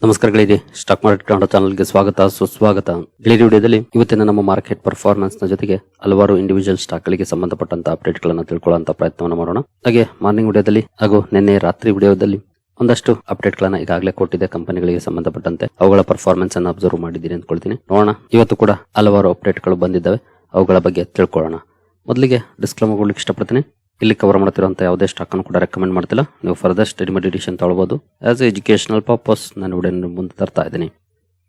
ನಮಸ್ಕಾರ ಗೆಳೆಯರಿ, stock market Kannada ಚಾನಲ್ಗೆ ಸ್ವಾಗತ ಸುಸ್ವಾಗತ. ಗೆಳೆಯರಿ, ವಿಡಿಯೋದಲ್ಲಿ ಇವತ್ತಿನ ನಮ್ಮ ಮಾರ್ಕೆಟ್ ಪರ್ಫಾರ್ಮೆನ್ಸ್ ನ ಜೊತೆಗೆ ಹಲವಾರು ಇಂಡಿವಿಜುವಲ್ ಸ್ಟಾಕ್ ಗಳಿಗೆ ಸಂಬಂಧಪಟ್ಟಂತ ಅಪ್ಡೇಟ್ ಗಳನ್ನ ತಿಳ್ಕೊಳ್ಳುವಂತ ಪ್ರಯತ್ನವನ್ನು ಮಾಡೋಣ. ಹಾಗೆ ಮಾರ್ನಿಂಗ್ ವಿಡಿಯೋದಲ್ಲಿ ಹಾಗೂ ನಿನ್ನೆ ರಾತ್ರಿ ವಿಡಿಯೋದಲ್ಲಿ ಒಂದಷ್ಟು ಅಪ್ಡೇಟ್ ಗಳನ್ನ ಈಗಾಗಲೇ ಕೊಟ್ಟಿದೆ ಕಂಪನಿಗಳಿಗೆ ಸಂಬಂಧಪಟ್ಟಂತೆ. ಅವುಗಳ ಪರ್ಫಾರ್ಮೆನ್ಸ್ ಅನ್ನು ಅಬ್ಸರ್ವ್ ಮಾಡಿದ್ದೀನಿ ಅಂದ್ಕೊಳ್ತೀನಿ. ನೋಡೋಣ, ಇವತ್ತು ಕೂಡ ಹಲವಾರು ಅಪ್ಡೇಟ್ ಗಳು ಬಂದಿದ್ದಾವೆ, ಅವುಗಳ ಬಗ್ಗೆ ತಿಳ್ಕೊಳ್ಳೋಣ. ಮೊದಲಿಗೆ ಡಿಸ್ಕ್ಲೇಮರ್ ಕೊಡ್ಲಿಕ್ಕೆ ಇಷ್ಟಪಡ್ತೀನಿ. ಇಲ್ಲಿ ಕವರ್ ಮಾಡ್ತಿರುವಂತ ಯಾವುದೇ ಸ್ಟಾಕ್ ಅನ್ನು ಕೂಡ ರೆಕಮೆಂಡ್ ಮಾಡ್ತಿಲ್ಲ. ನೀವು ಫರ್ದರ್ ಸ್ಟಡಿ ಮೆಡಿಟೇಷನ್ ತಗೊಳ್ಬಹುದು. ಆಸ್ ಎಜುಕೇಶನಲ್ ಪರ್ಪಸ್ ನಾನು ವಿಡಿಯೋ ಮುಂದೆ ತರ್ತಾ ಇದ್ದೀನಿ.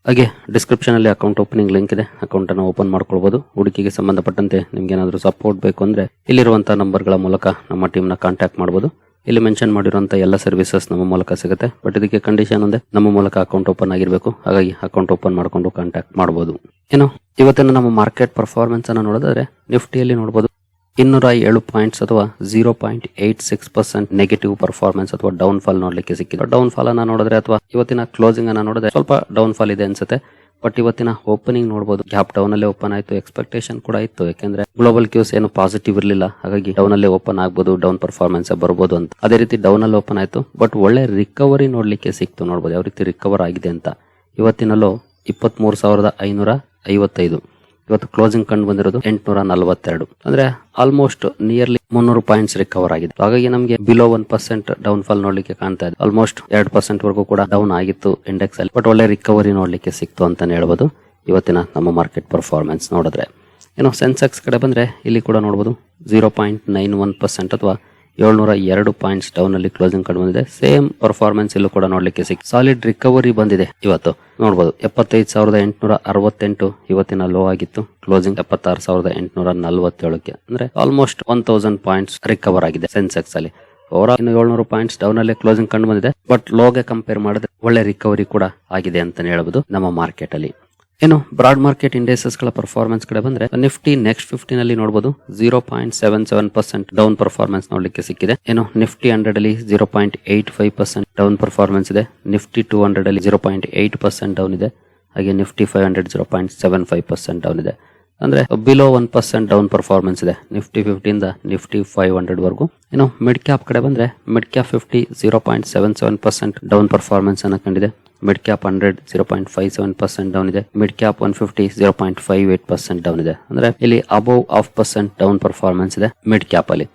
ಹಾಗೆ ಡಿಸ್ಕ್ರಿಪ್ಷನ್ ಅಲ್ಲಿ ಅಕೌಂಟ್ ಓಪನಿಂಗ್ ಲಿಂಕ್ ಇದೆ, ಅಕೌಂಟ್ ಅನ್ನು ಓಪನ್ ಮಾಡ್ಕೊಳ್ಬಹುದು. ಹೂಡಿಕೆಗೆ ಸಂಬಂಧಪಟ್ಟಂತೆ ನಿಮ್ಗೆ ಏನಾದರೂ ಸಪೋರ್ಟ್ ಬೇಕು ಅಂದ್ರೆ ಇಲ್ಲಿರುವಂತಹ ನಂಬರ್ಗಳ ಮೂಲಕ ನಮ್ಮ ಟೀಮ್ ನ ಕಾಂಟ್ಯಾಕ್ಟ್ ಮಾಡಬಹುದು. ಇಲ್ಲಿ ಮೆನ್ಷನ್ ಮಾಡಿರುವಂತಹ ಎಲ್ಲ ಸರ್ವಿಸಸ್ ನಮ್ಮ ಮೂಲಕ ಸಿಗುತ್ತೆ. ಬಟ್ ಇದಕ್ಕೆ ಕಂಡೀಷನ್ ಒಂದೇ, ನಮ್ಮ ಮೂಲಕ ಅಕೌಂಟ್ ಓಪನ್ ಆಗಿರಬೇಕು. ಹಾಗಾಗಿ ಅಕೌಂಟ್ ಓಪನ್ ಮಾಡ್ಕೊಂಡು ಕಾಂಟ್ಯಾಕ್ಟ್ ಮಾಡಬಹುದು. ಏನು ಇವತ್ತಿನ ನಮ್ಮ ಮಾರ್ಕೆಟ್ ಪರ್ಫಾರ್ಮೆನ್ಸ್ ಅನ್ನು ನೋಡಿದ್ರೆ ನಿಫ್ಟಿಯಲ್ಲಿ ನೋಡಬಹುದು 207 ಪಾಯಿಂಟ್ಸ್ ಅಥವಾ 0.86% ನೆಗೆಟಿವ್ ಪರ್ಫಾರ್ಮೆನ್ಸ್ ಅಥವಾ ಡೌನ್ ಫಾಲ್ ನೋಡ್ಲಿಕ್ಕೆ ಸಿಕ್ಕಿದೆ. ಡೌನ್ ಫಾಲ್ ಅನ್ನ ನೋಡಿದ್ರೆ ಅಥವಾ ಇವತ್ತಿನ ಕ್ಲೋಸಿಂಗ್ ಅನ್ನ ನೋಡಿದ್ರೆ ಸ್ವಲ್ಪ ಡೌನ್ ಫಾಲ್ ಇದೆ ಅನ್ಸುತ್ತೆ. ಬಟ್ ಇವತ್ತಿನ ಓಪನಿಂಗ್ ನೋಡಬಹುದು, ಗ್ಯಾಪ್ ಡೌನ್ ಅಲ್ಲೇ ಓಪನ್ ಆಯ್ತು. ಎಕ್ಸ್ಪೆಕ್ಟೇಷನ್ ಕೂಡ ಇತ್ತು, ಯಾಕೆಂದ್ರೆ ಗ್ಲೋಬಲ್ ಕ್ಯೂಸ್ ಏನು ಪಾಸಿಟಿವ್ ಇರಲಿಲ್ಲ. ಹಾಗಾಗಿ ಡೌನ್ ಅಲ್ಲೇ ಓಪನ್ ಆಗಬಹುದು, ಡೌನ್ ಪರ್ಫಾರ್ಮೆನ್ಸ್ ಬರಬಹುದು ಅಂತ. ಅದೇ ರೀತಿ ಡೌನ್ ಅಲ್ಲಿ ಓಪನ್ ಆಯ್ತು, ಬಟ್ ಒಳ್ಳೆ ರಿಕವರಿ ನೋಡ್ಲಿಕ್ಕೆ ಸಿಕ್ತು. ನೋಡಬಹುದು ಯಾವ ರೀತಿ ರಿಕವರ್ ಆಗಿದೆ ಅಂತ. ಇವತ್ತಿನಲ್ಲೂ 23,555. ಇವತ್ತು ಕ್ಲೋಸಿಂಗ್ ಕಂಡು ಬಂದಿರೋದು 842. ಅಂದ್ರೆ ಆಲ್ಮೋಸ್ಟ್ ನಿಯರ್ಲಿ 300 ಪಾಯಿಂಟ್ಸ್ ರಿಕವರ್ ಆಗಿದೆ. ಹಾಗಾಗಿ ನಮಗೆ ಬಿಲೋ 1% ಡೌನ್ ಫಾಲ್ ನೋಡ್ಲಿಕ್ಕೆ ಕಾಣ್ತಾ ಇದೆ. ಆಲ್ಮೋಸ್ಟ್ 2% ವರೆಗೂ ಕೂಡ ಡೌನ್ ಆಗಿತ್ತು ಇಂಡೆಕ್ಸ್ ಅಲ್ಲಿ. ಬಟ್ ಒಳ್ಳೆ ರಿಕವರಿ ನೋಡ್ಲಿಕ್ಕೆ ಸಿಕ್ತು ಅಂತಾನೆ ಹೇಳ್ಬೋದು ಇವತ್ತಿನ ನಮ್ಮ ಮಾರ್ಕೆಟ್ ಪರ್ಫಾರ್ಮೆನ್ಸ್ ನೋಡಿದ್ರೆ. ಏನೋ ಸೆನ್ಸೆಕ್ಸ್ ಕಡೆ ಬಂದ್ರೆ ಇಲ್ಲಿ ಕೂಡ ನೋಡಬಹುದು 0.91% ಅಥವಾ 702 ಪಾಯಿಂಟ್ಸ್ ಡೌನ್ ಅಲ್ಲಿ ಕ್ಲೋಸಿಂಗ್ ಕಂಡು ಬಂದಿದೆ. ಸೇಮ್ ಪರ್ಫಾರ್ಮೆನ್ಸ್ ಇಲ್ಲೂ ಕೂಡ ನೋಡ್ಲಿಕ್ಕೆ ಸಾಲಿಡ್ ರಿಕವರಿ ಬಂದಿದೆ. ಇವತ್ತು ನೋಡಬಹುದು 75,868 ಇವತ್ತಿನ ಲೋ ಆಗಿತ್ತು. ಕ್ಲೋಸಿಂಗ್ 76,847. ಅಂದ್ರೆ ಆಲ್ಮೋಸ್ಟ್ 1000 ಪಾಯಿಂಟ್ಸ್ ರಿಕವರ್ ಆಗಿದೆ ಸೆನ್ಸೆಕ್ಸ್ ಅಲ್ಲಿ. ಓವರಾಲ್ 700 ಪಾಯಿಂಟ್ಸ್ ಡೌನ್ ಅಲ್ಲಿ ಕ್ಲೋಸಿಂಗ್ ಕಂಡು ಬಂದಿದೆ. ಬಟ್ ಲೋಗೆ ಕಂಪೇರ್ ಮಾಡಿದ್ರೆ ಒಳ್ಳೆ ರಿಕವರಿ ಕೂಡ ಆಗಿದೆ ಅಂತ ಹೇಳ್ಬೋದು ನಮ್ಮ ಮಾರ್ಕೆಟ್ ಅಲ್ಲಿ. ಏನು ಬ್ರಾಡ್ ಮಾರ್ಕೆಟ್ ಇಂಡೆಕ್ಸಸ್ ಗಳ ಪರ್ಫಾರ್ಮೆನ್ಸ್ ಕಡೆ ಬಂದ್ರೆ ನಿಫ್ಟಿ ನೆಕ್ಸ್ಟ್ 15 ನಲ್ಲಿ ನೋಡಬಹುದು 0.77% ಡೌನ್ ಪರ್ಫಾರ್ಮೆನ್ಸ್ ನೋಡ್ಲಿಕ್ಕೆ ಸಿಕ್ಕಿದೆ. ಏನು ನಿಫ್ಟಿ 100 ಅಲ್ಲಿ 0.85% ಡೌನ್ ಪರ್ಫಾರ್ಮೆನ್ಸ್ ಇದೆ. ನಿಫ್ಟಿ 200 ಅಲ್ಲಿ 0.8% ಡೌನ್ ಇದೆ. ಹಾಗೆ ನಿಫ್ಟಿ 500 0.75% ಡೌನ್ ಇದೆ. ಅಂದ್ರೆ ಬಿಲೋ 1% ಡೌನ್ ಪರ್ಫಾರ್ಮೆನ್ಸ್ ಇದೆ ನಿಫ್ಟಿ 50 ಇಂದ ನಿಫ್ಟಿ 500 ವರೆಗೂ. ಏನು ಮಿಡ್ ಕ್ಯಾಪ್ ಕಡೆ ಬಂದ್ರೆ ಮಿಡ್ ಕ್ಯಾಪ್ 50 0.77% ಡೌನ್ ಪರ್ಫಾರ್ಮೆನ್ಸ್ ಅನ್ನ ಕಂಡಿದೆ. ಮಿಡ್ ಕ್ಯಾಪ್ 100 0.57% ಡೌನ್ ಇದೆ. ಮಿಡ್ ಕ್ಯಾಪ್ 150 0.58% ಡೌನ್ ಇದೆ. ಅಂದ್ರೆ ಇಲ್ಲಿ ಅಬೌವ್ 0.5% ಡೌನ್ ಪರ್ಫಾರ್ಮೆನ್ಸ್ ಇದೆ ಮಿಡ್ ಕ್ಯಾಪ್ ಅಲ್ಲಿ.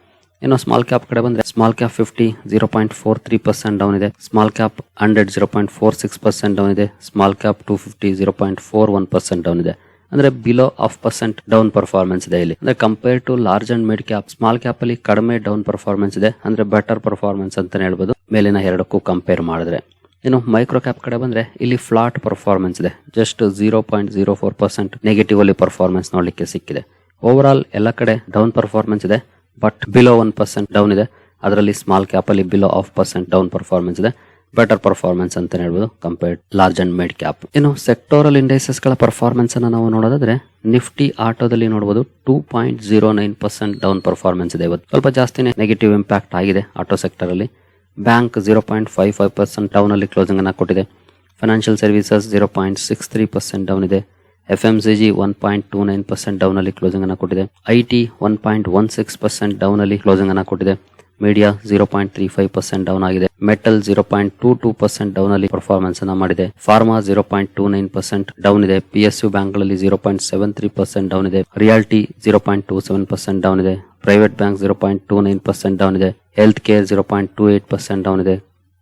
ಇನ್ನು ಸ್ಮಾಲ್ ಕ್ಯಾಪ್ ಕಡೆ ಬಂದ್ರೆ ಸ್ಮಾಲ್ ಕ್ಯಾಪ್ 50 0.43% ಡೌನ್ ಇದೆ. ಸ್ಮಾಲ್ ಕ್ಯಾಪ್ 100 0.46% ಡೌನ್ ಇದೆ. ಸ್ಮಾಲ್ ಕ್ಯಾಪ್ 250 0.41% ಡೌನ್ ಇದೆ. ಅಂದ್ರೆ ಬಿಲೋ 0.5% ಡೌನ್ ಪರ್ಫಾರ್ಮೆನ್ಸ್ ಇದೆ ಇಲ್ಲಿ. ಅಂದ್ರೆ compare to large and mid cap small cap ಅಲ್ಲಿ ಕಡಿಮೆ ಡೌನ್ ಪರ್ಫಾರ್ಮೆನ್ಸ್ ಇದೆ. ಅಂದ್ರೆ ಬೆಟರ್ ಪರ್ಫಾರ್ಮೆನ್ಸ್ ಅಂತಾನೆ ಹೇಳ್ಬೋದು ಮೇಲಿನ ಎರಡಕ್ಕೂ ಕಂಪೇರ್ ಮಾಡಿದ್ರೆ. ಇನ್ನು ಮೈಕ್ರೋ ಕ್ಯಾಪ್ ಕಡೆ ಬಂದ್ರೆ ಇಲ್ಲಿ ಫ್ಲಾಟ್ ಪರ್ಫಾರ್ಮೆನ್ಸ್ ಇದೆ. ಜಸ್ಟ್ 0.04% ನೆಗೆಟಿವ್ ಅಲ್ಲಿ ಪರ್ಫಾರ್ಮೆನ್ಸ್ ನೋಡ್ಲಿಕ್ಕೆ ಸಿಕ್ಕಿದೆ. ಓವರ್ ಆಲ್ ಎಲ್ಲ ಕಡೆ ಡೌನ್ ಪರ್ಫಾರ್ಮೆನ್ಸ್ ಇದೆ. ಬಟ್ ಬಿಲೋ 1% ಡೌನ್ ಇದೆ. ಅದರಲ್ಲಿ ಸ್ಮಾಲ್ ಕ್ಯಾಪ್ ಅಲ್ಲಿ ಬಿಲೋ 0.5% ಡೌನ್ ಪರ್ಫಾರ್ಮೆನ್ಸ್ ಇದೆ. ಬೆಟರ್ ಪರ್ಫಾರ್ಮೆನ್ಸ್ ಅಂತ ಹೇಳ್ಬೋದು compared large and mid cap. ಇನ್ನು ಸೆಕ್ಟೋರಲ್ ಇಂಡೈಸಸ್ ಗಳ ಪರ್ಫಾರ್ಮೆನ್ಸ್ ಅನ್ನ ನಾವು ನೋಡೋದಾದ್ರೆ ನಿಫ್ಟಿ ಆಟೋದಲ್ಲಿ ನೋಡಬಹುದು 2.09% ಡೌನ್ ಪರ್ಫಾರ್ಮೆನ್ಸ್ ಇದೆ. ಇವತ್ತು ಸ್ವಲ್ಪ ಜಾಸ್ತಿನೇ ನೆಗೆಟಿವ್ ಇಂಪ್ಯಾಕ್ಟ್ ಆಗಿದೆ ಆಟೋ ಸೆಕ್ಟರ್ ಅಲ್ಲಿ. ಬ್ಯಾಂಕ್ 0.55% ಡೌನ್ ಅಲ್ಲಿ ಕ್ಲೋಸಿಂಗ್ ಅನ್ನ ಕೊಟ್ಟಿದೆ. ಫೈನಾನ್ಷಿಯಲ್ ಸರ್ವಿಸಸ್ 0.63% ಡೌನ್ ಇದೆ. FMCG 1.29% ಡೌನ್ ಅಲ್ಲಿ ಕ್ಲೋಸಿಂಗ್ ಅನ್ನ ಕೊಟ್ಟಿದೆ. IT 1.16% ಡೌನ್ ಅಲ್ಲಿ ಕ್ಲೋಸಿಂಗ್ ಅನ್ನ ಕೊಟ್ಟಿದೆ. ಮೀಡಿಯಾ 0.35% ಡೌನ್ ಆಗಿದೆ. ಮೆಟಲ್ 0.22% ಡೌನ್ ಅಲ್ಲಿ ಪರ್ಫಾರ್ಮೆನ್ಸ್ ಅನ್ನ ಮಾಡಿದೆ. ಫಾರ್ಮಾ 0.29% ಡೌನ್ ಇದೆ. PSU ಬ್ಯಾಂಕ್ ಗಳಲ್ಲಿ 0.73% ಡೌನ್ ಇದೆ. ರಿಯಾಲ್ಟಿ 0.27% ಡೌನ್ ಇದೆ. ಪ್ರೈವೇಟ್ ಬ್ಯಾಂಕ್ 0.29% ಡೌನ್ ಇದೆ. ಹೆಲ್ತ್ ಕೇರ್ 0.28% ಡೌನ್ ಇದೆ.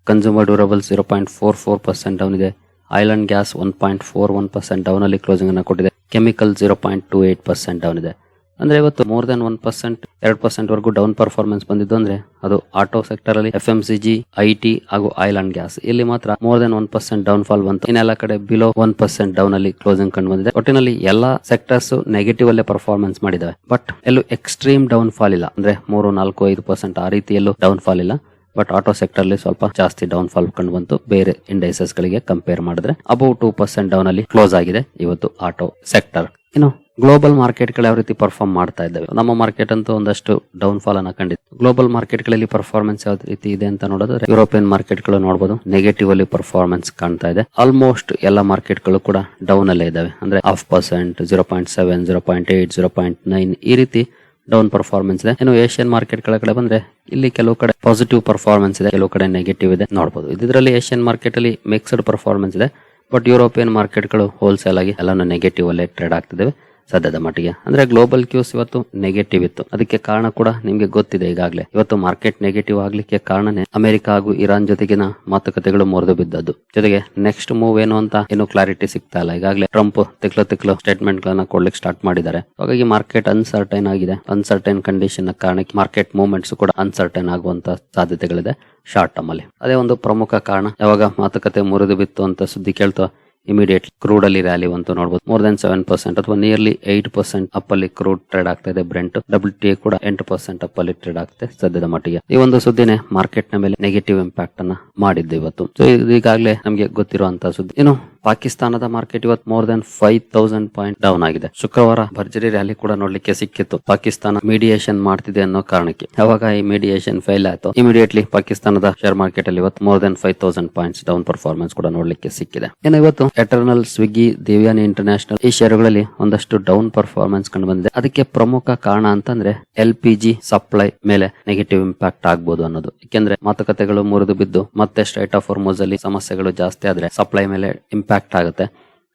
ಕನ್ಸ್ಯೂಮರ್ ಡ್ಯೂರಬಲ್ಸ್ 0.44% ಡೌನ್ ಇದೆ. ಆಯಿಲ್ ಅಂಡ್ ಗ್ಯಾಸ್ 1.41% ಡೌನ್ ಅಲ್ಲಿ ಕ್ಲೋಸಿಂಗ್ ಅನ್ನ ಕೊಟ್ಟಿದೆ. ಕೆಮಿಕಲ್ 0.28% ಡೌನ್ ಇದೆ. ಅಂದ್ರೆ ಇವತ್ತು ಮೋರ್ ದನ್ 1% 2% ವರೆಗೂ ಡೌನ್ ಪರ್ಫಾರ್ಮೆನ್ಸ್ ಬಂದಿದ್ದು ಅಂದ್ರೆ ಅದು ಆಟೋ ಸೆಕ್ಟರ್ ಅಲ್ಲಿ FMCG, IT ಹಾಗೂ ಆಯಿಲ್ ಅಂಡ್ ಗ್ಯಾಸ್. ಇಲ್ಲಿ ಮಾತ್ರ ಮೋರ್ ದನ್ 1% ಡೌನ್ ಫಾಲ್ ಬಂತು. ಇನ್ನೆಲ್ಲ ಕಡೆ ಬಿಲೋ 1% ಡೌನ್ ಅಲ್ಲಿ ಕ್ಲೋಸಿಂಗ್ ಕಂಡು ಬಂದಿದೆ. ಒಟ್ಟಿನಲ್ಲಿ ಎಲ್ಲಾ ಸೆಕ್ಟರ್ಸ್ ನೆಗೆಟಿವ್ ಅಲ್ಲೇ ಪರ್ಫಾರ್ಮೆನ್ಸ್ ಮಾಡಿದಾವೆ. ಬಟ್ ಎಲ್ಲೂ ಎಕ್ಸ್ಟ್ರೀಮ್ ಡೌನ್ ಫಾಲ್ ಇಲ್ಲ. ಅಂದ್ರೆ 3, 4, 5% ಆ ರೀತಿಯಲ್ಲೂ ಡೌನ್ ಫಾಲ್ ಇಲ್ಲ. ಬಟ್ ಆಟೋ ಸೆಕ್ಟರ್ ಅಲ್ಲಿ ಸ್ವಲ್ಪ ಜಾಸ್ತಿ ಡೌನ್ ಫಾಲ್ ಕಂಡು ಬಂತು ಬೇರೆ ಇಂಡೈಸಸ್ ಗಳಿಗೆ ಕಂಪೇರ್ ಮಾಡಿದ್ರೆ. ಅಬೌವ್ 2% ಡೌನ್ ಅಲ್ಲಿ ಕ್ಲೋಸ್ ಆಗಿದೆ ಇವತ್ತು ಆಟೋ ಸೆಕ್ಟರ್. ಇನ್ನು ಗ್ಲೋಬಲ್ ಮಾರ್ಕೆಟ್ ಗಳು ಯಾವ ರೀತಿ ಪರ್ಫಾರ್ಮ್ ಮಾಡ್ತಾ ಇದ್ದಾವೆ. ನಮ್ಮ ಮಾರ್ಕೆಟ್ ಅಂತೂ ಒಂದಷ್ಟು ಡೌನ್ ಫಾಲ್ ಅನ್ನ ಕಂಡಿದೆ. ಗ್ಲೋಬಲ್ ಮಾರ್ಕೆಟ್ ಗಳಲ್ಲಿ ಪರ್ಫಾರ್ಮೆನ್ಸ್ ಯಾವ ರೀತಿ ಇದೆ ಅಂತ ನೋಡಿದ್ರೆ ಯುರೋಪಿಯನ್ ಮಾರ್ಕೆಟ್ ಗಳು ನೋಡಬಹುದು ನೆಗೆಟಿವ್ ಅಲ್ಲಿ ಪರ್ಫಾರ್ಮೆನ್ಸ್ ಕಾಣ್ತಾ ಇದೆ. ಆಲ್ಮೋಸ್ಟ್ ಎಲ್ಲ ಮಾರ್ಕೆಟ್ ಗಳು ಕೂಡ ಡೌನ್ ಅಲ್ಲೇ ಇದಾವೆ. ಅಂದ್ರೆ 0.5%, 0.7, 0.8, 0.9 ಈ ರೀತಿ ಡೌನ್ ಪರ್ಫಾರ್ಮೆನ್ಸ್ ಇದೆ. ಇನ್ನು ಏಷ್ಯನ್ ಮಾರ್ಕೆಟ್ ಕಡೆ ಬಂದ್ರೆ ಇಲ್ಲಿ ಕೆಲವು ಕಡೆ ಪಾಸಿಟಿವ್ ಪರ್ಫಾರ್ಮೆನ್ಸ್ ಇದೆ, ಕೆಲವು ಕಡೆ ನೆಗೆಟಿವ್ ಇದೆ ನೋಡಬಹುದು. ಇದರಲ್ಲಿ ಏಷ್ಯನ್ ಮಾರ್ಕೆಟ್ ಅಲ್ಲಿ ಮಿಕ್ಸ್ಡ್ ಪರ್ಫಾರ್ಮೆನ್ಸ್ ಇದೆ, ಬಟ್ ಯುರೋಪಿಯನ್ ಮಾರ್ಕೆಟ್ಗಳು ಹೋಲ್ಸೇಲ್ ಆಗಿ ಎಲ್ಲಾನು ನೆಗೆಟಿವ್ ಅಲ್ಲೇ ಟ್ರೇಡ್ ಆಗ್ತಿದ್ದಾವೆ ಸದ್ಯದ ಮಟ್ಟಿಗೆ. ಅಂದ್ರೆ ಗ್ಲೋಬಲ್ ಕ್ಯೂಸ್ ಇವತ್ತು ನೆಗೆಟಿವ್ ಇತ್ತು. ಅದಕ್ಕೆ ಕಾರಣ ಕೂಡ ನಿಮ್ಗೆ ಗೊತ್ತಿದೆ ಈಗಾಗಲೇ. ಇವತ್ತು ಮಾರ್ಕೆಟ್ ನೆಗೆಟಿವ್ ಆಗ್ಲಿಕ್ಕೆ ಕಾರಣನೇ ಅಮೆರಿಕ ಹಾಗೂ ಇರಾನ್ ಜೊತೆಗಿನ ಮಾತುಕತೆಗಳು ಮುರಿದು ಬಿದ್ದದ್ದು. ಜೊತೆಗೆ ನೆಕ್ಸ್ಟ್ ಮೂವ್ ಏನು ಅಂತ ಏನು ಕ್ಲಾರಿಟಿ ಸಿಗ್ತಾ ಇಲ್ಲ. ಈಗಾಗಲೇ ಟ್ರಂಪ್ ತಿಕ್ಲು ಸ್ಟೇಟ್ಮೆಂಟ್ ಗಳನ್ನ ಕೊಡ್ಲಿಕ್ಕೆ ಸ್ಟಾರ್ಟ್ ಮಾಡಿದ್ದಾರೆ. ಹಾಗಾಗಿ ಮಾರ್ಕೆಟ್ ಅನ್ಸರ್ಟೈನ್ ಆಗಿದೆ. ಅನ್ಸರ್ಟೈನ್ ಕಂಡೀಷನ್ ಕಾರಣಕ್ಕೆ ಮಾರ್ಕೆಟ್ ಮೂವ್ಮೆಂಟ್ಸ್ ಕೂಡ ಅನ್ಸರ್ಟೈನ್ ಆಗುವಂತ ಸಾಧ್ಯತೆಗಳಿದೆ ಶಾರ್ಟ್ ಟರ್ಮ್ ಅಲ್ಲಿ. ಅದೇ ಒಂದು ಪ್ರಮುಖ ಕಾರಣ. ಯಾವಾಗ ಮಾತುಕತೆ ಮುರಿದು ಬಿತ್ತು ಅಂತ ಸುದ್ದಿ ಕೇಳ್ತೋ ಇಮಿಡಿಯೇಟ್ಲಿ ಕ್ರೂಡ್ ಅಲ್ಲಿ ರ್ಯಾಲಿ ಅಂತ ನೋಡಬಹುದು. ಮೋರ್ ದನ್ 7% ಅಥವಾ ನಿಯರ್ಲಿ 8% ಅಪ್ ಅಲ್ಲಿ ಕ್ರೂಡ್ ಟ್ರೇಡ್ ಆಗ್ತಾ ಇದೆ. ಬ್ರೆಂಟ್ WTI ಕೂಡ 8% ಅಪ್ ಅಲ್ಲಿ ಟ್ರೇಡ್ ಆಗ್ತದೆ ಸದ್ಯದ ಮಟ್ಟಿಗೆ. ಈ ಒಂದು ಸುದ್ದಿನೇ ಮಾರ್ಕೆಟ್ ನ ಮೇಲೆ ನೆಗೆಟಿವ್ ಇಂಪ್ಯಾಕ್ಟ್ ಅನ್ನ ಮಾಡಿದ್ದು ಇವತ್ತು. ಸೊ ಈಗಾಗಲೇ ನಮಗೆ ಗೊತ್ತಿರುವಂತಹ ಸುದ್ದಿ. ಇನ್ನು ಪಾಕಿಸ್ತಾನದ ಮಾರ್ಕೆಟ್ ಇವತ್ತು ಮೋರ್ ದನ್ 5000 ಪಾಯಿಂಟ್ ಡೌನ್ ಆಗಿದೆ. ಶುಕ್ರವಾರ ಭರ್ಜರಿ ರ್ಯಾಲಿ ಕೂಡ ನೋಡ್ಲಿಕ್ಕೆ ಸಿಕ್ಕಿತ್ತು. ಪಾಕಿಸ್ತಾನ ಮೀಡಿಯೇಷನ್ ಮಾಡ್ತಿದೆ ಅನ್ನೋ ಕಾರಣಕ್ಕೆ. ಯಾವಾಗ ಈ ಮೀಡಿಯೇಷನ್ ಫೇಲ್ ಆಯ್ತು ಇಮಿಡಿಯೇಟ್ಲಿ ಪಾಕಿಸ್ತಾನದ ಶೇರ್ ಮಾರ್ಕೆಟ್ ಅಲ್ಲಿ ಇವತ್ತು more than 5000 points down performance ಕೂಡ ನೋಡ್ಲಿಕ್ಕೆ ಸಿಕ್ಕಿದೆ. ಇನ್ನು ಇವತ್ತು ಎಟರ್ನಲ್, ಸ್ವಿಗ್ಗಿ, ದೇವ್ಯಾನಿ ಇಂಟರ್ನ್ಯಾಷನಲ್ ಈ ಷೇರುಗಳಲ್ಲಿ ಒಂದಷ್ಟು ಡೌನ್ ಪರ್ಫಾರ್ಮೆನ್ಸ್ ಕಂಡು ಬಂದಿದೆ. ಅದಕ್ಕೆ ಪ್ರಮುಖ ಕಾರಣ ಅಂತಂದ್ರೆ LPG ಸಪ್ಲೈ ಮೇಲೆ ನೆಗೆಟಿವ್ ಇಂಪ್ಯಾಕ್ಟ್ ಆಗ್ಬಹುದು ಅನ್ನೋದು. ಯಾಕೆಂದ್ರೆ ಮಾತುಕತೆಗಳು ಮುರಿದು ಬಿದ್ದು ಮತ್ತೆ ಸ್ಟ್ರೈಟ್ ಆಫ್ ಹಾರ್ಮುಜ್ ಅಲ್ಲಿ ಸಮಸ್ಯೆಗಳು ಜಾಸ್ತಿ ಆದ್ರೆ ಸಪ್ಲೈ ಮೇಲೆ ಇಂಪ್ಯಾಕ್ಟ್ ಆಗುತ್ತೆ.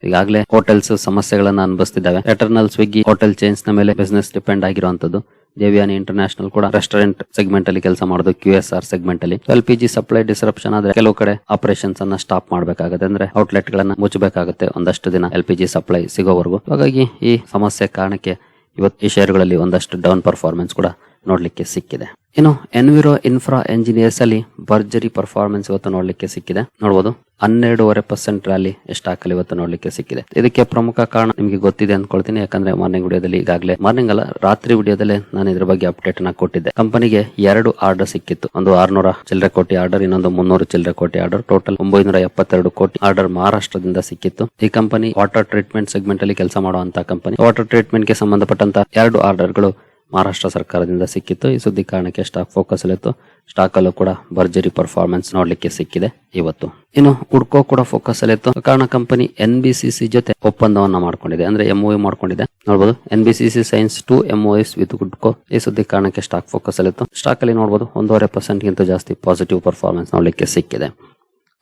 ಈಗಾಗಲೇ ಹೋಟೆಲ್ಸ್ ಸಮಸ್ಯೆಗಳನ್ನ ಅನುಭವಿಸ್ತಿದ್ದಾವೆ. ಎಟರ್ನಲ್, ಸ್ವಿಗ್ಗಿ ಹೋಟೆಲ್ ಚೈನ್ಸ್ ನ ಮೇಲೆ ಬಿಸ್ನೆಸ್ ಡಿಪೆಂಡ್ ಆಗಿರುವಂತದ್ದು. ದೇವ್ಯಾನಿ ಇಂಟರ್ನ್ಯಾಷನಲ್ ಕೂಡ ರೆಸ್ಟೋರೆಂಟ್ ಸೆಗ್ಮೆಂಟ್ ಅಲ್ಲಿ ಕೆಲಸ ಮಾಡೋದು, QSR ಸೆಗ್ಮೆಂಟ್ ಅಲ್ಲಿ. LPG ಸಪ್ಲೈ ಡಿಸ್ರಪ್ಷನ್ ಆದ್ರೆ ಕೆಲವು ಕಡೆ ಆಪರೇಷನ್ಸ್ ಅನ್ನ ಸ್ಟಾಪ್ ಮಾಡಬೇಕಾಗುತ್ತೆ. ಅಂದ್ರೆ ಔಟ್ಲೆಟ್ ಗಳನ್ನ ಮುಚ್ಚಬೇಕಾಗುತ್ತೆ ಒಂದಷ್ಟು ದಿನ LPG ಸಪ್ಲೈ ಸಿಗೋವರೆಗೂ. ಹಾಗಾಗಿ ಈ ಸಮಸ್ಯೆ ಕಾರಣಕ್ಕೆ ಇವತ್ತು ಈ ಶೇರುಗಳಲ್ಲಿ ಒಂದಷ್ಟು ಡೌನ್ ಪರ್ಫಾರ್ಮೆನ್ಸ್ ಕೂಡ ನೋಡ್ಲಿಕ್ಕೆ ಸಿಕ್ಕಿದೆ. ಇನ್ನು ಎನ್ವಿರೋ ಇನ್ಫ್ರಾ ಎಂಜಿನಿಯರ್ಸ್ ಅಲ್ಲಿ ಭರ್ಜರಿ ಪರ್ಫಾರ್ಮೆನ್ಸ್ ಇವತ್ತು ನೋಡ್ಲಿಕ್ಕೆ ಸಿಕ್ಕಿದೆ. ನೋಡಬಹುದು 12.5% ರ್ಯಾಲಿ ಸ್ಟಾಕ್ ಅಲ್ಲಿ ಇವತ್ತು ನೋಡ್ಲಿಕ್ಕೆ ಸಿಕ್ಕಿದೆ. ಇದಕ್ಕೆ ಪ್ರಮುಖ ಕಾರಣ ನಿಮಗೆ ಗೊತ್ತಿದೆ ಅನ್ಕೊಳ್ತೀನಿ. ಯಾಕಂದ್ರೆ ಮಾರ್ನಿಂಗ್ ವಿಡಿಯೋದಲ್ಲಿ ಈಗಾಗಲೇ ಮಾರ್ನಿಂಗ್ ಅಲ್ಲ ರಾತ್ರಿ ವಿಡಿಯೋದಲ್ಲೇ ನಾನು ಇದ್ರ ಬಗ್ಗೆ ಅಪ್ಡೇಟ್ ಅನ್ನ ಕೊಟ್ಟಿದ್ದೆ. ಕಂಪನಿಗೆ 2 ಆರ್ಡರ್ ಸಿಕ್ಕಿತ್ತು. ಒಂದು 600 ಚಿಲ್ಲರೆ ಕೋಟಿ ಆರ್ಡರ್, ಇನ್ನೊಂದು 300 ಚಿಲ್ಲರೆ ಕೋಟಿ ಆರ್ಡರ್. ಟೋಟಲ್ 972 ಕೋಟಿ ಆರ್ಡರ್ ಮಹಾರಾಷ್ಟ್ರದಿಂದ ಸಿಕ್ಕಿತ್ತು. ಈ ಕಂಪನಿ ವಾಟರ್ ಟ್ರೀಟ್ಮೆಂಟ್ ಸೆಗ್ಮೆಂಟ್ ಅಲ್ಲಿ ಕೆಲಸ ಮಾಡುವಂತಹ ಕಂಪನಿ. ವಾಟರ್ ಟ್ರೀಟ್ಮೆಂಟ್ ಗೆ ಸಂಬಂಧಪಟ್ಟಂತ 2 ಆರ್ಡರ್ಗಳು ಮಹಾರಾಷ್ಟ್ರ ಸರ್ಕಾರದಿಂದ ಸಿಕ್ಕಿತ್ತು. ಈ ಸುದ್ದಿ ಕಾರಣಕ್ಕೆ ಸ್ಟಾಕ್ ಫೋಕಸ್ ಅಲ್ಲಿತ್ತು. ಸ್ಟಾಕ್ ಅಲ್ಲೂ ಕೂಡ ಭರ್ಜರಿ ಪರ್ಫಾರ್ಮೆನ್ಸ್ ನೋಡ್ಲಿಕ್ಕೆ ಸಿಕ್ಕಿದೆ ಇವತ್ತು. ಇನ್ನು ಹುಡ್ಕೋ ಕೂಡ ಫೋಕಸ್ ಅಲ್ಲಿತ್ತು. ಕಾರಣ ಕಂಪನಿ NBCC ಜೊತೆ ಒಪ್ಪಂದವನ್ನ ಮಾಡ್ಕೊಂಡಿದೆ, ಅಂದ್ರೆ MOU ಮಾಡ್ಕೊಂಡಿದೆ. ನೋಡಬಹುದು NBCC ಸೈನ್ಸ್ 2 MOUs ವಿತ್ ಹುಡ್ಕೋ. ಈ ಸುದ್ದಿ ಕಾರಣಕ್ಕೆ ಸ್ಟಾಕ್ ಫೋಕಸ್ ಅಲ್ಲಿತ್ತು. ಸ್ಟಾಕ್ ಅಲ್ಲಿ ನೋಡಬಹುದು 1.5% ಗಿಂತ ಜಾಸ್ತಿ ಪಾಸಿಟಿವ್ ಪರ್ಫಾರ್ಮೆನ್ಸ್ ನೋಡ್ಲಿಕ್ಕೆ ಸಿಕ್ಕಿದೆ.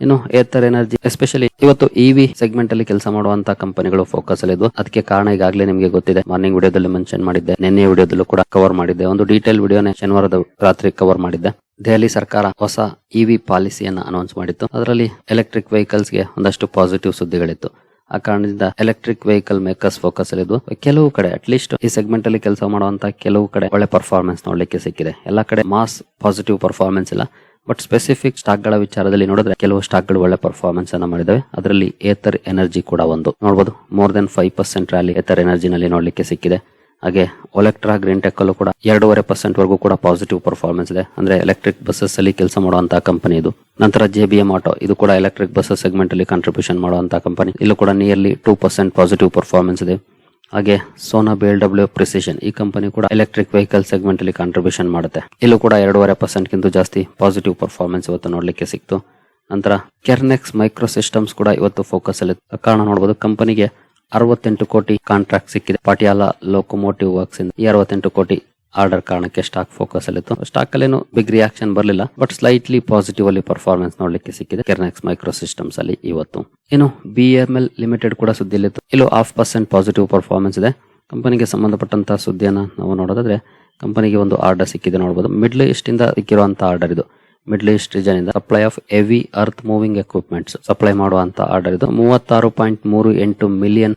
ಇನ್ನು ಏತರ್ ಎನರ್ಜಿ ಎಸ್ಪೆಷಲಿ ಇವತ್ತು EV ಸೆಗ್ಮೆಂಟ್ ಅಲ್ಲಿ ಕೆಲಸ ಮಾಡುವಂತಹ ಕಂಪನಿಗಳು ಫೋಕಸ್ ಅಲ್ಲಿದ್ವು. ಅದಕ್ಕೆ ಕಾರಣ ಈಗಾಗಲೇ ನಿಮಗೆ ಗೊತ್ತಿದೆ. ಮಾರ್ನಿಂಗ್ ವಿಡಿಯೋದಲ್ಲಿ ಮೆನ್ಷನ್ ಮಾಡಿದ್ದೆ, ನಿನ್ನೆ ವಿಡಿಯೋದಲ್ಲೂ ಕೂಡ ಕವರ್ ಮಾಡಿದ್ದೆ. ಒಂದು ಡೀಟೇಲ್ ವಿಡಿಯೋನೇ ಶನಿವಾರದ ರಾತ್ರಿ ಕವರ್ ಮಾಡಿದ್ದೆ. ದೆಹಲಿ ಸರ್ಕಾರ ಹೊಸ EV ಪಾಲಿಸಿಯನ್ನ ಅನೌನ್ಸ್ ಮಾಡಿತ್ತು. ಅದರಲ್ಲಿ ಎಲೆಕ್ಟ್ರಿಕ್ ವೆಹಿಕಲ್ಸ್ ಗೆ ಒಂದಷ್ಟು ಪಾಸಿಟಿವ್ ಸುದ್ದಿಗಳಿತ್ತು. ಆ ಕಾರಣದಿಂದ ಎಲೆಕ್ಟ್ರಿಕ್ ವೆಹಿಕಲ್ ಮೇಕರ್ಸ್ ಫೋಕಸ್ ಅಲ್ಲಿದ್ದು ಕೆಲವು ಕಡೆ ಅಟ್ಲೀಸ್ಟ್ ಈ ಸೆಗ್ಮೆಂಟ್ ಅಲ್ಲಿ ಕೆಲಸ ಮಾಡುವಂತ ಕೆಲವು ಕಡೆ ಒಳ್ಳೆ ಪರ್ಫಾರ್ಮೆನ್ಸ್ ನೋಡ್ಲಿಕ್ಕೆ ಸಿಕ್ಕಿದೆ. ಎಲ್ಲಾ ಕಡೆ ಮಾಸ್ ಪಾಸಿಟಿವ್ ಪರ್ಫಾರ್ಮೆನ್ಸ್ ಇಲ್ಲ, ಬಟ್ ಸ್ಪೆಸಿಫಿಕ್ ಸ್ಟಾಕ್ ಗಳ ವಿಚಾರದಲ್ಲಿ ನೋಡಿದ್ರೆ ಕೆಲವು ಸ್ಟಾಕ್ ಗಳು ಒಳ್ಳೆ ಪರ್ಫಾರ್ಮೆನ್ಸ್ ಅನ್ನ ಮಾಡಿದಾವೆ. ಅದರಲ್ಲಿ ಏತರ್ ಎನರ್ಜಿ ಕೂಡ ಒಂದು. ನೋಡಬಹುದು more than 5% rally Ather energy ನಲ್ಲಿ ನೋಡ್ಲಿಕ್ಕೆ ಸಿಕ್ಕಿದೆ. ಹಾಗೆ ಒಲೆಕ್ಟ್ರಾ ಗ್ರೀನ್ ಟೆಕ್ ಅಲ್ಲೂ ಕೂಡ 2.5% ವರೆಗೂ ಕೂಡ ಪಾಸಿಟಿವ್ ಪರ್ಫಾರ್ಮೆನ್ಸ್ ಇದೆ. ಅಂದ್ರೆ ಎಲೆಕ್ಟ್ರಿಕ್ ಬಸ್ಸಸ್ ಅಲ್ಲಿ ಕೆಲಸ ಮಾಡುವಂತಹ ಕಂಪನಿ ಇದು. ನಂತರ JBM ಆಟೋ, ಇದು ಕೂಡ ಎಲೆಕ್ಟ್ರಿಕ್ ಬಸ್ಸಸ್ ಸೆಗ್ಮೆಂಟ್ ಅಲ್ಲಿ ಕಾಂಟ್ರಿಬ್ಯೂಷನ್ ಮಾಡುವಂತಹ ಕಂಪನಿ. ಇಲ್ಲೂ ಕೂಡ ನಿಯರ್ಲಿ 2% ಪಾಸಿಟಿವ್ ಪರ್ಫಾರ್ಮೆನ್ಸ್ ಇದೆ. ಹಾಗೆ ಸೋನಾ BLW ಪ್ರಿಸಿಷನ್, ಈ ಕಂಪನಿ ಕೂಡ ಎಲೆಕ್ಟ್ರಿಕ್ ವೆಹಿಕಲ್ ಸೆಗ್ಮೆಂಟ್ ಅಲ್ಲಿ ಕಾಂಟ್ರಿಬ್ಯೂಷನ್ ಮಾಡುತ್ತೆ. ಇಲ್ಲೂ ಕೂಡ 2.5% ಗಿಂತ ಜಾಸ್ತಿ ಪಾಸಿಟಿವ್ ಪರ್ಫಾರ್ಮೆನ್ಸ್ ಇವತ್ತು ನೋಡ್ಲಿಕ್ಕೆ ಸಿಕ್ತು. ನಂತರ ಕೆರ್ನೆಕ್ಸ್ ಮೈಕ್ರೋ ಸಿಸ್ಟಮ್ಸ್ ಕೂಡ ಇವತ್ತು ಫೋಕಸ್ ಅಲ್ಲಿ. ಕಾರಣ ನೋಡಬಹುದು ಕಂಪನಿಗೆ 68 ಕೋಟಿ ಕಾಂಟ್ರಾಕ್ಟ್ ಸಿಕ್ಕಿದೆ ಪಾಟಿಯಾಲ ಲೋಕೋಮೋಟಿವ್ ವರ್ಕ್ಸ್ ಇಂದ. ಈ 68 ಕೋಟಿ ಆರ್ಡರ್ ಕಾರಣಕ್ಕೆ ಸ್ಟಾಕ್ ಫೋಕಸ್ ಅಲ್ಲಿತ್ತು. ಸ್ಟಾಕ್ ಅಲ್ಲೇನು ಬಿಗ್ ರಿಯಾಕ್ಷನ್ ಬರಲಿಲ್ಲ, ಬಟ್ ಸ್ಲೈಟ್ಲಿ ಪಾಸಿಟಿವ್ ಅಲ್ಲಿ ಪರ್ಫಾರ್ಮೆನ್ಸ್ ನೋಡ್ಲಿಕ್ಕೆ ಸಿಕ್ಕಿದೆ ಕೆರ್ನೆಕ್ಸ್ ಮೈಕ್ರೋ ಸಿಸ್ಟಮ್ಸ್ ಅಲ್ಲಿ ಇವತ್ತು. ಇನ್ನು BML ಲಿಮಿಟೆಡ್ ಕೂಡ ಸುದ್ದಿಯಲ್ಲಿತ್ತು. ಇಲ್ಲೂ 0.5% ಪಾಸಿಟಿವ್ ಪರ್ಫಾರ್ಮೆನ್ಸ್ ಇದೆ. ಕಂಪನಿಗೆ ಸಂಬಂಧಪಟ್ಟಂತಹ ಸುದ್ದಿಯನ್ನ ನಾವು ನೋಡೋದಾದ್ರೆ ಕಂಪನಿಗೆ ಒಂದು ಆರ್ಡರ್ ಸಿಕ್ಕಿದೆ. ನೋಡಬಹುದು ಮಿಡ್ಲ್ ಈಸ್ಟ್ ಇಂದ ಸಿಕ್ಕಿರುವಂತಹ ಆರ್ಡರ್ ಇದು. ಮಿಡ್ಲ್ ಈಸ್ಟ್ ರೀಜನ್ ಇಂದ supply of heavy earth moving equipments supply ಮಾಡುವಂತ ಆರ್ಡರ್ ಇದು. $36.38 ಮಿಲಿಯನ್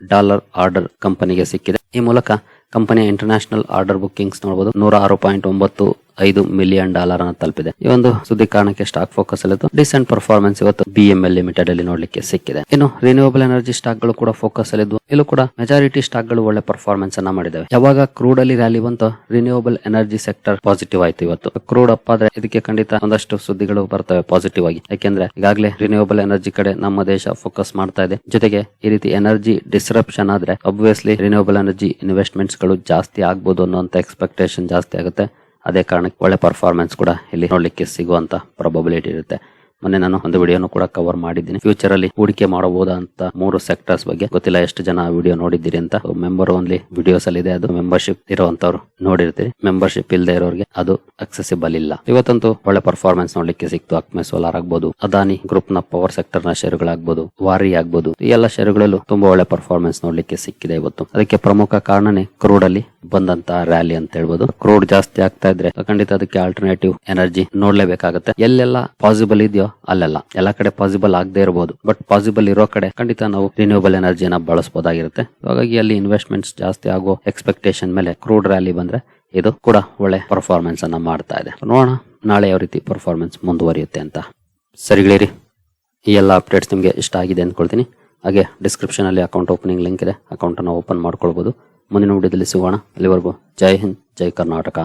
ಆರ್ಡರ್ ಕಂಪನಿಗೆ ಸಿಕ್ಕಿದೆ. ಈ ಮೂಲಕ ಕಂಪನಿಯ ಇಂಟರ್ನ್ಯಾಷನಲ್ ಆರ್ಡರ್ ಬುಕ್ಕಿಂಗ್ಸ್ ನೋಡಬಹುದು $106.95 ಮಿಲಿಯನ್ ಅನ್ನು ತಲುಪಿದೆ. ಈ ಒಂದು ಸುದ್ದಿ ಕಾರಣಕ್ಕೆ ಸ್ಟಾಕ್ ಫೋಕಸ್ ಅಲ್ಲಿತ್ತು. ಡಿಸೆಂಟ್ ಪರ್ಫಾರ್ಮೆನ್ಸ್ ಇವತ್ತು BML ಲಿಮಿಟೆಡ್ ಅಲ್ಲಿ ನೋಡ್ಲಿಕ್ಕೆ ಸಿಕ್ಕಿದೆ. ಇನ್ನು ರಿನ್ಯೂವಬಲ್ ಎನರ್ಜಿ ಸ್ಟಾಕ್ ಗಳು ಕೂಡ ಫೋಕಸ್ ಅಲ್ಲಿದ್ವು. ಇಲ್ಲೂ ಕೂಡ ಮೆಜಾರಿಟಿ ಸ್ಟಾಕ್ ಗಳು ಒಳ್ಳೆ ಪರ್ಫಾರ್ಮೆನ್ಸ್ ಅನ್ನ ಮಾಡಿದಾವೆ. ಯಾವಾಗ ಕ್ರೂಡ್ ಅಲ್ಲಿ ರ್ಯಾಲಿ ಬಂತು ರಿನ್ಯೂವಬಲ್ ಎನರ್ಜಿ ಸೆಕ್ಟರ್ ಪಾಸಿಟಿವ್ ಆಯ್ತು. ಇವತ್ತು ಕ್ರೂಡ್ ಅಪ್ ಆದ್ರೆ ಇದಕ್ಕೆ ಖಂಡಿತ ಒಂದಷ್ಟು ಸುದ್ದಿಗಳು ಬರ್ತವೆ ಪಾಸಿಟಿವ್ ಆಗಿ. ಯಾಕೆಂದ್ರೆ ಈಗಾಗಲೇ ರಿನ್ಯೂವಬಲ್ ಎನರ್ಜಿ ಕಡೆ ನಮ್ಮ ದೇಶ ಫೋಕಸ್ ಮಾಡ್ತಾ ಇದೆ. ಜೊತೆಗೆ ಈ ರೀತಿ ಎನರ್ಜಿ ಡಿಸ್ರಪ್ಷನ್ ಆದ್ರೆ ಅಬ್ವಿಯಸ್ಲಿ ರಿನ್ಯೂವಬಲ್ ಎನರ್ಜಿ ಇನ್ವೆಸ್ಟ್ಮೆಂಟ್ಸ್ ಗಳು ಜಾಸ್ತಿ ಆಗ್ಬೋದು ಅನ್ನೋಂತ ಎಕ್ಸ್ಪೆಕ್ಟೇಷನ್ ಜಾಸ್ತಿ ಆಗುತ್ತೆ. ಅದೇ ಕಾರಣಕ್ಕೆ ಒಳ್ಳೆ ಪರ್ಫಾರ್ಮೆನ್ಸ್ ಕೂಡ ಇಲ್ಲಿ ನೋಡ್ಲಿಕ್ಕೆ ಸಿಗುವಂತ ಪ್ರಾಬಬಿಲಿಟಿ ಇರುತ್ತೆ. ಮೊನ್ನೆ ನಾನು ಒಂದು ವಿಡಿಯೋನು ಕೂಡ ಕವರ್ ಮಾಡಿದ್ದೀನಿ. ಫ್ಯೂಚರ್ ಅಲ್ಲಿ ಹೂಡಿಕೆ ಮಾಡಬಹುದಾ ಅಂತ 3 ಸೆಕ್ಟರ್ಸ್ ಬಗ್ಗೆ. ಗೊತ್ತಿಲ್ಲ ಎಷ್ಟು ಜನ ವಿಡಿಯೋ ನೋಡಿದ್ದೀರಿ ಅಂತ. ಮೆಂಬರ್ ಓನ್ಲಿ ವಿಡಿಯೋಸ್ ಅಲ್ಲಿ ಇದೆ, ಅದು ಮೆಂಬರ್ಶಿಪ್ ಇರುವಂತವ್ರು ನೋಡಿರ್ತೀರಿ. ಮೆಂಬರ್ಶಿಪ್ ಇಲ್ಲದೆ ಇರೋರಿಗೆ ಅದು ಅಕ್ಸೆಸಿಬಲ್ ಇಲ್ಲ. ಇವತ್ತಂತೂ ಒಳ್ಳೆ ಪರ್ಫಾರ್ಮೆನ್ಸ್ ನೋಡ್ಲಿಕ್ಕೆ ಸಿಕ್ತು. ಅಕ್ಮೆ ಸೋಲಾರ್ ಆಗ್ಬೋದು, ಅದಾನಿ ಗ್ರೂಪ್ ನ ಪವರ್ ಸೆಕ್ಟರ್ ನ ಷೇರುಗಳಾಗ್ಬೋದು, ವಾರಿ ಆಗ್ಬೋದು, ಈ ಎಲ್ಲ ಷೇರುಗಳಲ್ಲೂ ತುಂಬಾ ಒಳ್ಳೆ ಪರ್ಫಾರ್ಮೆನ್ಸ್ ನೋಡ್ಲಿಕ್ಕೆ ಸಿಕ್ಕಿದೆ ಇವತ್ತು. ಅದಕ್ಕೆ ಪ್ರಮುಖ ಕಾರಣನೇ ಕ್ರೂಡ್ ಅಲ್ಲಿ ಬಂದಂತ ರ್ಯಾಲಿ ಅಂತ ಹೇಳ್ಬೋದು. ಕ್ರೂಡ್ ಜಾಸ್ತಿ ಆಗ್ತಾ ಇದ್ರೆ ಖಂಡಿತ ಅದಕ್ಕೆ ಆಲ್ಟರ್ನೇಟಿವ್ ಎನರ್ಜಿ ನೋಡ್ಲೇಬೇಕಾಗುತ್ತೆ. ಎಲ್ಲೆಲ್ಲ ಪಾಸಿಬಲ್ ಇದೆಯೋ ಅಲ್ಲೆಲ್ಲ, ಎಲ್ಲಾ ಕಡೆ ಪಾಸಿಬಲ್ ಆಗದೆ ಇರಬಹುದು, ಬಟ್ ಪಾಸಿಬಲ್ ಇರೋ ಕಡೆ ಖಂಡಿತ ನಾವು ರಿನ್ಯೂಬಲ್ ಎನರ್ಜಿನ ಬಳಸಬಹುದಾಗಿರುತ್ತೆ. ಹಾಗಾಗಿ ಅಲ್ಲಿ ಇನ್ವೆಸ್ಟ್ಮೆಂಟ್ಸ್ ಜಾಸ್ತಿ ಆಗೋ ಎಕ್ಸ್ಪೆಕ್ಟೇಷನ್ ಮೇಲೆ ಕ್ರೂಡ್ ರ್ಯಾಲಿ ಬಂದ್ರೆ ಇದು ಕೂಡ ಒಳ್ಳೆ ಪರ್ಫಾರ್ಮೆನ್ಸ್ ಅನ್ನ ಮಾಡ್ತಾ ಇದೆ. ನೋಡೋಣ ನಾಳೆ ಯಾವ ರೀತಿ ಪರ್ಫಾರ್ಮೆನ್ಸ್ ಮುಂದುವರಿಯುತ್ತೆ ಅಂತ. ಸರಿಗಳಿರಿ, ಈ ಎಲ್ಲ ಅಪ್ಡೇಟ್ಸ್ ನಿಮಗೆ ಇಷ್ಟ ಆಗಿದೆ ಅಂದ್ಕೊಳ್ತೀನಿ. ಹಾಗೆ ಡಿಸ್ಕ್ರಿಪ್ಷನ್ ಅಲ್ಲಿ ಅಕೌಂಟ್ ಓಪನಿಂಗ್ ಲಿಂಕ್ ಇದೆ, ಅಕೌಂಟ್ ಅನ್ನು ಓಪನ್ ಮಾಡ್ಕೊಳ್ಬಹುದು. ಮುಂದಿನ ವಿಡಿಯೋದಲ್ಲಿ ಸಿಗೋಣ. ಅಲ್ಲಿವರೆಗೂ ಜೈ ಹಿಂದ್, ಜೈ ಕರ್ನಾಟಕ.